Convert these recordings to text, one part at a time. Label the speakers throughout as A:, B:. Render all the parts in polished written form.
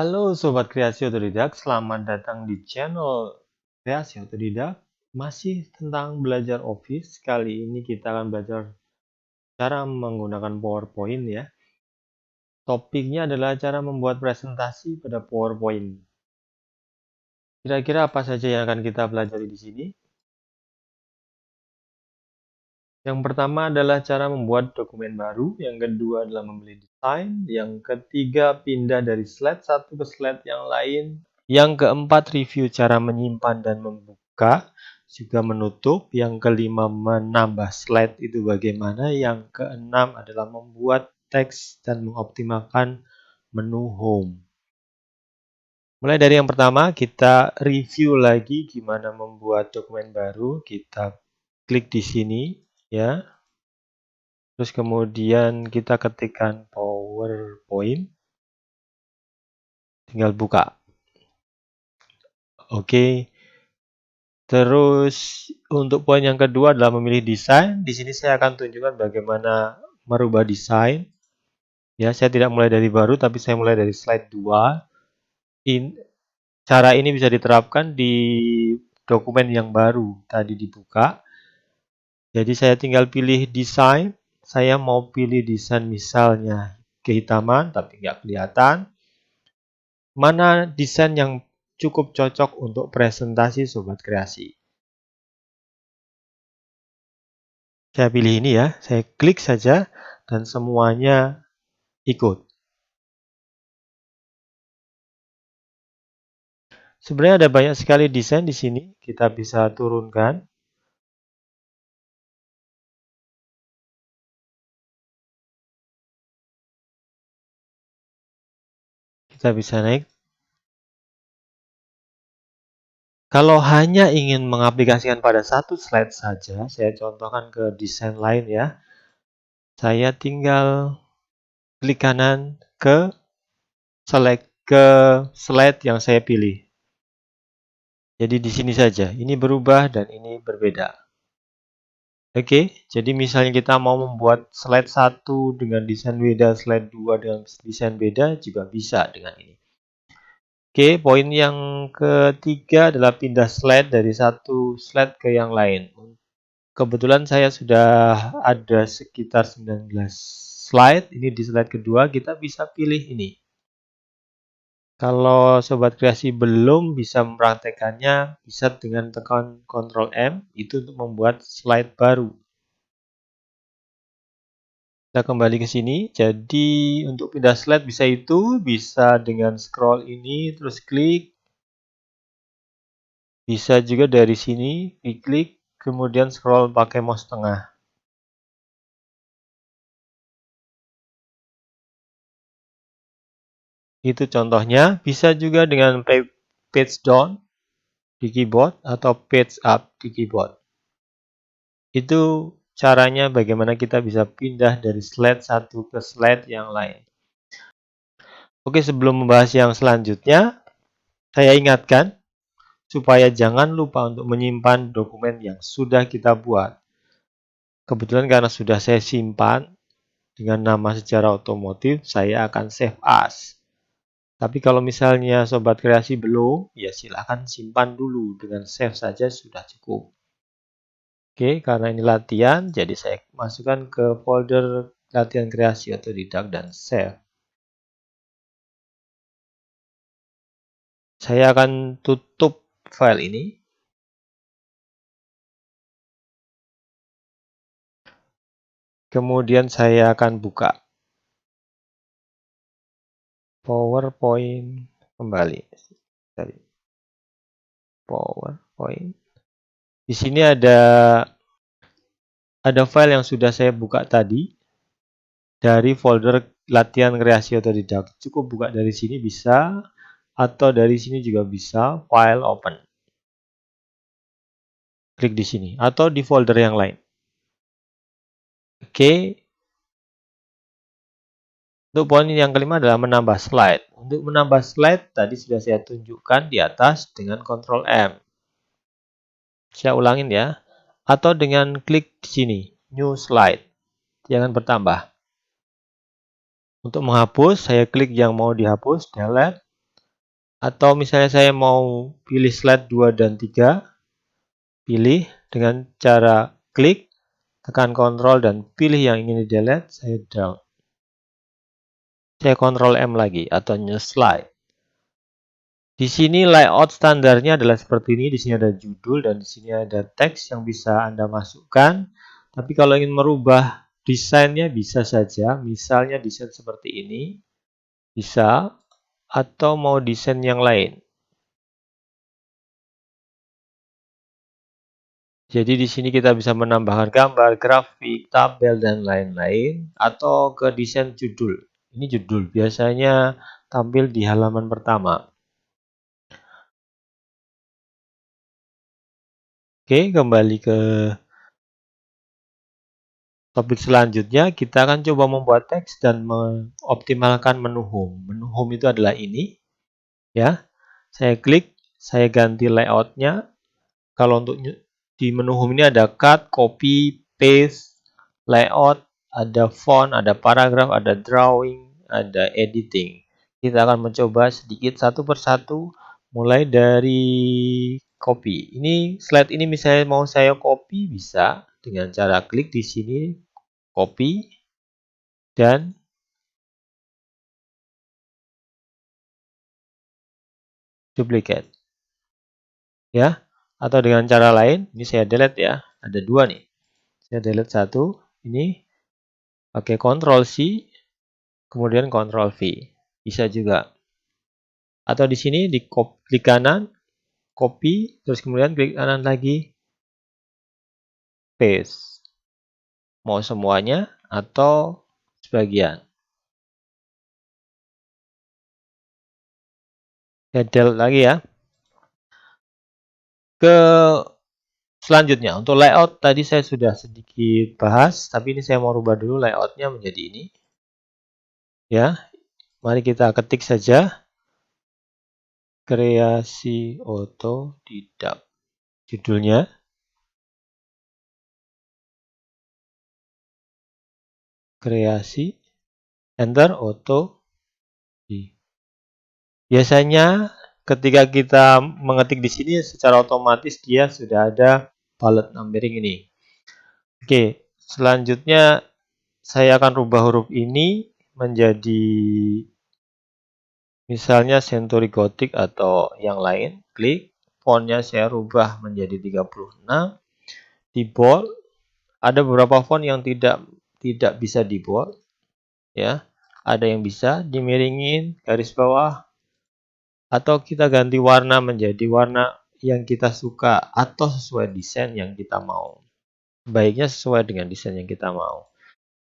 A: Halo Sobat Kreasi Otodidak, selamat datang di channel Kreasi Otodidak. Masih tentang belajar Office, kali ini kita akan belajar cara menggunakan PowerPoint ya. Topiknya adalah cara membuat presentasi pada PowerPoint. Kira-kira apa saja yang akan kita pelajari di sini? Yang pertama adalah cara membuat dokumen baru, yang kedua adalah memilih desain, yang ketiga pindah dari slide satu ke slide yang lain, yang keempat review cara menyimpan dan membuka, juga menutup, yang kelima menambah slide itu bagaimana, yang keenam adalah membuat teks dan mengoptimalkan menu home. Mulai dari yang pertama, kita review lagi gimana membuat dokumen baru, kita klik di sini ya. Terus kemudian kita ketikkan PowerPoint, tinggal buka. Oke. Terus untuk poin yang kedua adalah memilih desain. Di sini saya akan tunjukkan bagaimana merubah desain. Ya, saya tidak mulai dari baru, tapi saya mulai dari slide 2. Cara ini bisa diterapkan di dokumen yang baru tadi dibuka. Jadi saya tinggal pilih desain. Saya mau pilih desain misalnya kehitaman, tapi nggak kelihatan. Mana desain yang cukup cocok untuk presentasi Sobat Kreasi? Saya pilih ini ya, saya klik saja dan semuanya ikut. Sebenarnya ada banyak sekali desain di sini, kita bisa turunkan. Kita bisa naik. Kalau hanya ingin mengaplikasikan pada satu slide saja, saya contohkan ke desain lain ya. Saya tinggal klik kanan ke slide yang saya pilih. Jadi di sini saja, ini berubah dan ini berbeda. Oke, jadi misalnya kita mau membuat slide 1 dengan desain beda, slide 2 dengan desain beda, juga bisa dengan ini. Oke, poin yang ketiga adalah pindah slide dari satu slide ke yang lain. Kebetulan saya sudah ada sekitar 19 slide, ini di slide kedua, kita bisa pilih ini. Kalau Sobat Kreasi belum bisa mempraktekannya, bisa dengan tekan Ctrl M, itu untuk membuat slide baru. Kita kembali ke sini. Jadi untuk pindah slide bisa bisa dengan scroll ini terus klik. Bisa juga dari sini diklik kemudian scroll pakai mouse tengah. Itu contohnya. Bisa juga dengan page down di keyboard atau page up di keyboard. Itu caranya bagaimana kita bisa pindah dari slide satu ke slide yang lain. Oke, sebelum membahas yang selanjutnya, saya ingatkan supaya jangan lupa untuk menyimpan dokumen yang sudah kita buat. Kebetulan karena sudah saya simpan dengan nama secara otomotif, saya akan save as. Tapi kalau misalnya Sobat Kreasi belum, ya silahkan simpan dulu. Dengan save saja sudah cukup. Oke, karena ini latihan, jadi saya masukkan ke folder latihan kreasi otodidak dan save. Saya akan tutup file ini. Kemudian saya akan buka PowerPoint kembali. Dari PowerPoint. Di sini ada file yang sudah saya buka tadi dari folder latihan kreasi otodidak. Cukup buka dari sini bisa atau dari sini juga bisa, file open. Klik di sini atau di folder yang lain. Oke. Untuk poin yang kelima adalah menambah slide. Untuk menambah slide tadi sudah saya tunjukkan di atas dengan Ctrl M. Saya ulangin ya. Atau dengan klik di sini, New Slide. Jangan bertambah. Untuk menghapus, saya klik yang mau dihapus, delete. Atau misalnya saya mau pilih slide 2 dan 3, pilih dengan cara klik, tekan Ctrl dan pilih yang ingin di-delete, saya drag. Saya Ctrl M lagi atau new slide. Di sini layout standarnya adalah seperti ini. Di sini ada judul dan di sini ada teks yang bisa Anda masukkan. Tapi kalau ingin merubah desainnya bisa saja. Misalnya desain seperti ini. Bisa. Atau mau desain yang lain. Jadi di sini kita bisa menambahkan gambar, grafik, tabel, dan lain-lain. Atau ke desain judul. Ini judul. Biasanya tampil di halaman pertama. Oke, kembali ke topik selanjutnya, kita akan coba membuat teks dan mengoptimalkan menu home. Menu home itu adalah ini. Ya, saya klik, saya ganti layoutnya. Kalau untuk di menu home ini ada cut, copy, paste, layout, ada font, ada paragraf, ada drawing, ada editing. Kita akan mencoba sedikit satu persatu, mulai dari copy. Ini slide ini misalnya mau saya copy bisa dengan cara klik di sini, copy dan duplicate. Ya, atau dengan cara lain, ini saya delete ya. Ada dua nih. Saya delete satu, ini pakai Ctrl C, kemudian Ctrl V. Bisa juga. Atau di sini di klik kanan, copy, terus kemudian klik kanan lagi, paste. Mau semuanya atau sebagian. Saya delete lagi ya. Ke selanjutnya, untuk layout tadi saya sudah sedikit bahas, tapi ini saya mau rubah dulu layoutnya menjadi ini. Ya, mari kita ketik saja. Kreasi otodidak. Judulnya. Kreasi. Enter auto. Biasanya ketika kita mengetik di sini secara otomatis dia sudah ada bullet numbering ini. Oke, selanjutnya saya akan rubah huruf ini menjadi misalnya Century Gothic atau yang lain. Klik, fontnya saya rubah menjadi 36. Di bold, ada beberapa font yang tidak bisa di bold, ya. Ada yang bisa dimiringin garis bawah, atau kita ganti warna menjadi warna yang kita suka atau sesuai desain yang kita mau. Baiknya sesuai dengan desain yang kita mau.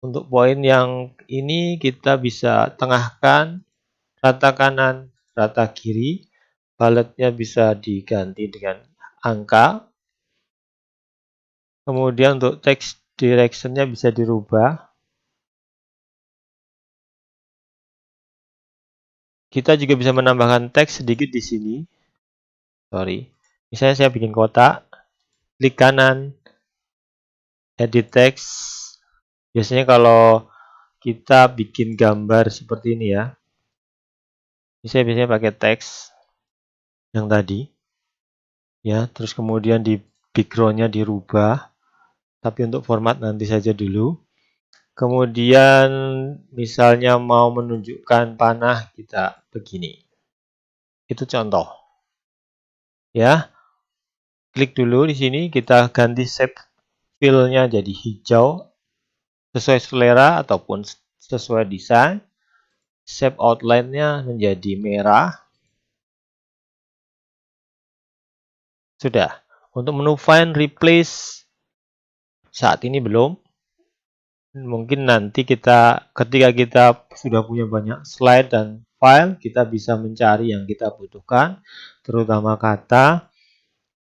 A: Untuk poin yang ini kita bisa tengahkan, rata kanan, rata kiri. Baletnya bisa diganti dengan angka. Kemudian untuk text direction-nya bisa dirubah. Kita juga bisa menambahkan teks sedikit di sini. Misalnya saya bikin kotak, klik kanan, edit text. Biasanya kalau kita bikin gambar seperti ini ya. Ini saya biasanya pakai teks yang tadi. Ya, terus kemudian di background-nya dirubah. Tapi untuk format nanti saja dulu. Kemudian misalnya mau menunjukkan panah kita begini. Itu contoh. Ya. Klik dulu di sini, kita ganti shape fill-nya jadi hijau sesuai selera ataupun sesuai desain. Shape outline-nya menjadi merah. Sudah. Untuk menu find replace saat ini belum. Mungkin nanti ketika kita sudah punya banyak slide dan file, kita bisa mencari yang kita butuhkan, terutama kata,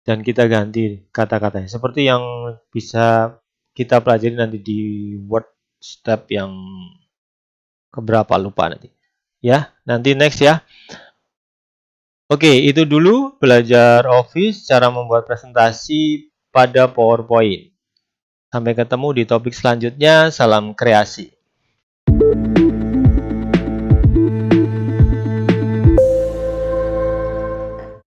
A: dan kita ganti kata-katanya. Seperti yang bisa kita pelajari nanti di Word step yang keberapa lupa nanti. Ya, nanti next ya. Oke, itu dulu belajar Office, cara membuat presentasi pada PowerPoint. Sampai ketemu di topik selanjutnya. Salam kreasi.